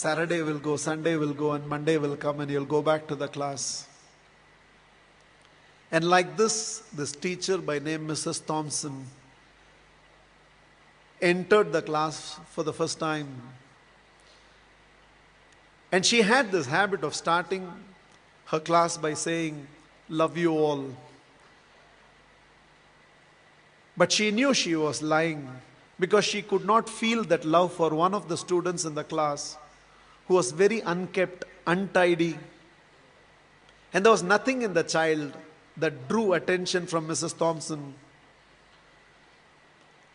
Saturday will go, Sunday will go, and Monday will come, and you'll go back to the class. And like this teacher by name Mrs. Thompson entered the class for the first time. And she had this habit of starting her class by saying, "Love you all." But she knew she was lying because she could not feel that love for one of the students in the class who was very unkept, untidy. And there was nothing in the child that drew attention from Mrs. Thompson.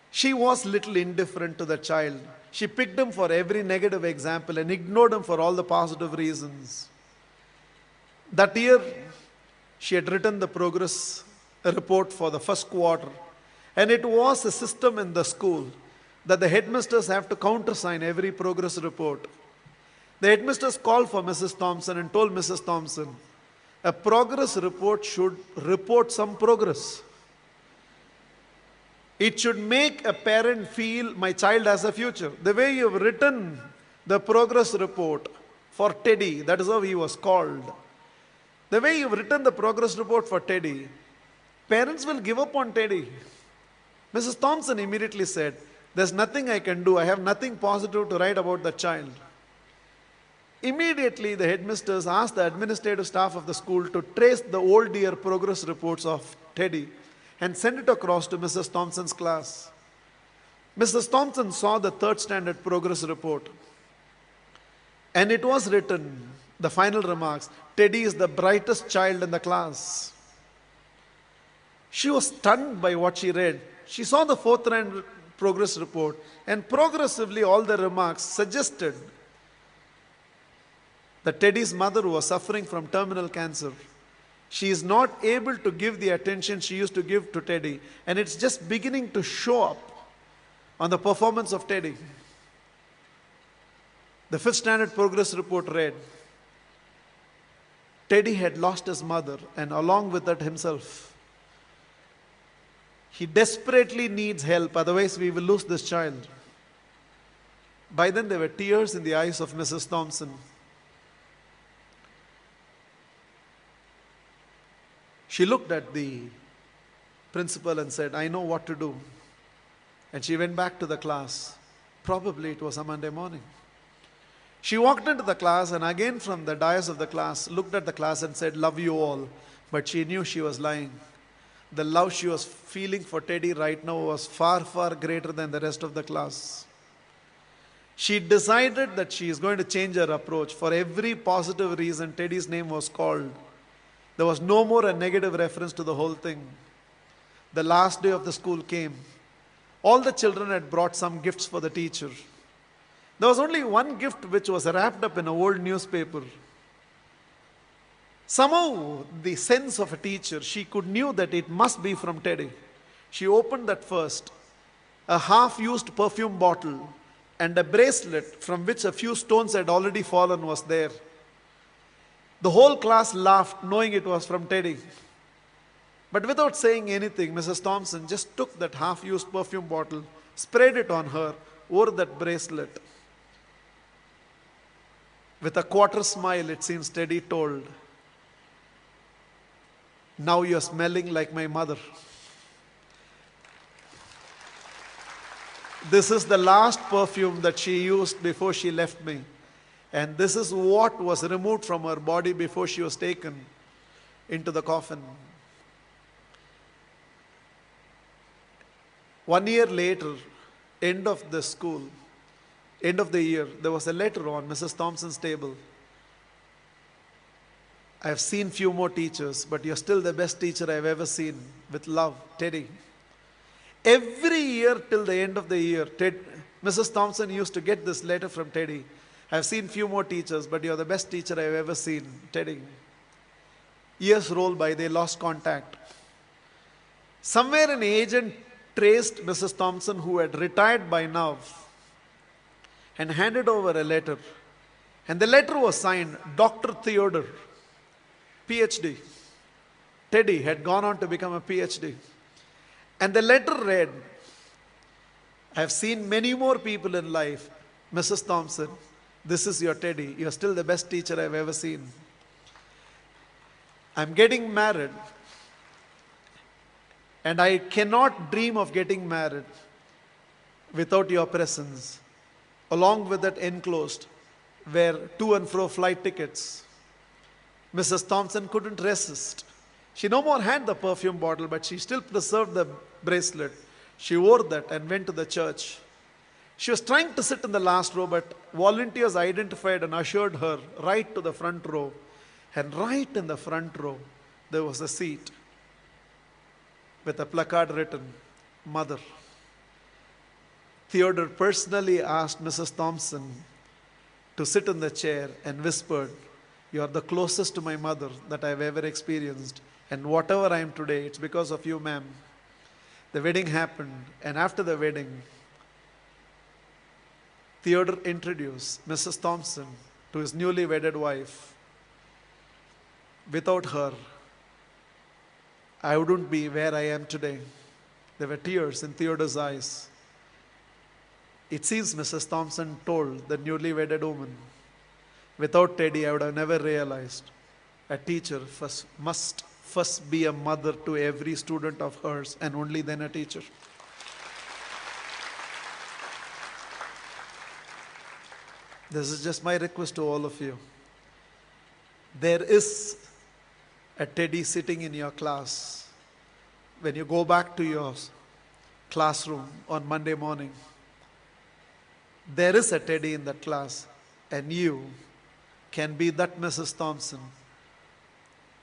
She was little indifferent to the child. She picked him for every negative example and ignored him for all the positive reasons. That year, she had written the progress report for the first quarter. And it was a system in the school that the headmasters have to countersign every progress report. The headmasters called for Mrs. Thompson and told Mrs. Thompson, a progress report should report some progress. It should make a parent feel my child has a future. The way you've written the progress report for Teddy, that is how he was called. The way you've written the progress report for Teddy, parents will give up on Teddy. Mrs. Thompson immediately said, there's nothing I can do. I have nothing positive to write about the child. Immediately, the headmasters asked the administrative staff of the school to trace the old year progress reports of Teddy and send it across to Mrs. Thompson's class. Mrs. Thompson saw the third standard progress report. And it was written, the final remarks, Teddy is the brightest child in the class. She was stunned by what she read. She saw the fourth round progress report, and progressively all the remarks suggested that Teddy's mother was suffering from terminal cancer. She is not able to give the attention she used to give to Teddy, and it's just beginning to show up on the performance of Teddy. The fifth standard progress report read, Teddy had lost his mother and along with that himself. He desperately needs help, otherwise we will lose this child. By then there were tears in the eyes of Mrs. Thompson. She looked at the principal and said, I know what to do. And she went back to the class. Probably it was a Monday morning. She walked into the class and again from the dais of the class, looked at the class and said, love you all. But she knew she was lying. The love she was feeling for Teddy right now was far, far greater than the rest of the class. She decided that she is going to change her approach. For every positive reason, Teddy's name was called. There was no more a negative reference to the whole thing. The last day of the school came. All the children had brought some gifts for the teacher. There was only one gift which was wrapped up in an old newspaper. Somehow, the sense of a teacher, she knew that it must be from Teddy. She opened that first. A half-used perfume bottle and a bracelet from which a few stones had already fallen was there. The whole class laughed, knowing it was from Teddy. But without saying anything, Mrs. Thompson just took that half-used perfume bottle, sprayed it on her, wore that bracelet. With a quarter smile, it seems Teddy told, now you're smelling like my mother. This is the last perfume that she used before she left me. And this is what was removed from her body before she was taken into the coffin. 1 year later, end of the school, end of the year, there was a letter on Mrs. Thompson's table. I have seen few more teachers, but you're still the best teacher I've ever seen. With love, Teddy. Every year till the end of the year, Mrs. Thompson used to get this letter from Teddy. I've seen few more teachers, but you're the best teacher I've ever seen, Teddy. Years rolled by, they lost contact. Somewhere an agent traced Mrs. Thompson, who had retired by now, and handed over a letter. And the letter was signed, Dr. Theodore, PhD. Teddy had gone on to become a PhD. And the letter read, I have seen many more people in life, Mrs. Thompson. This is your Teddy. You're still the best teacher I've ever seen. I'm getting married, and I cannot dream of getting married without your presence. Along with that enclosed were to and fro flight tickets. Mrs. Thompson couldn't resist. She no more had the perfume bottle, but she still preserved the bracelet. She wore that and went to the church. She was trying to sit in the last row, but volunteers identified and ushered her right to the front row. And right in the front row, there was a seat with a placard written, Mother. Theodore personally asked Mrs. Thompson to sit in the chair and whispered, "You are the closest to my mother that I've ever experienced. And whatever I am today, it's because of you, ma'am." The wedding happened, and after the wedding, Theodore introduced Mrs. Thompson to his newly wedded wife. Without her, I wouldn't be where I am today. There were tears in Theodore's eyes. It seems Mrs. Thompson told the newly wedded woman, "Without Teddy, I would have never realized a teacher must first be a mother to every student of hers, and only then a teacher." This is just my request to all of you. There is a Teddy sitting in your class. When you go back to your classroom on Monday morning, there is a Teddy in that class, and you can be that Mrs. Thompson.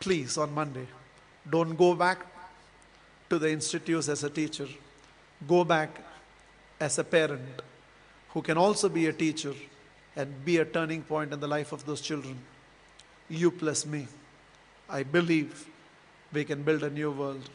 Please, on Monday, don't go back to the institutes as a teacher. Go back as a parent who can also be a teacher and be a turning point in the life of those children. You plus me. I believe we can build a new world.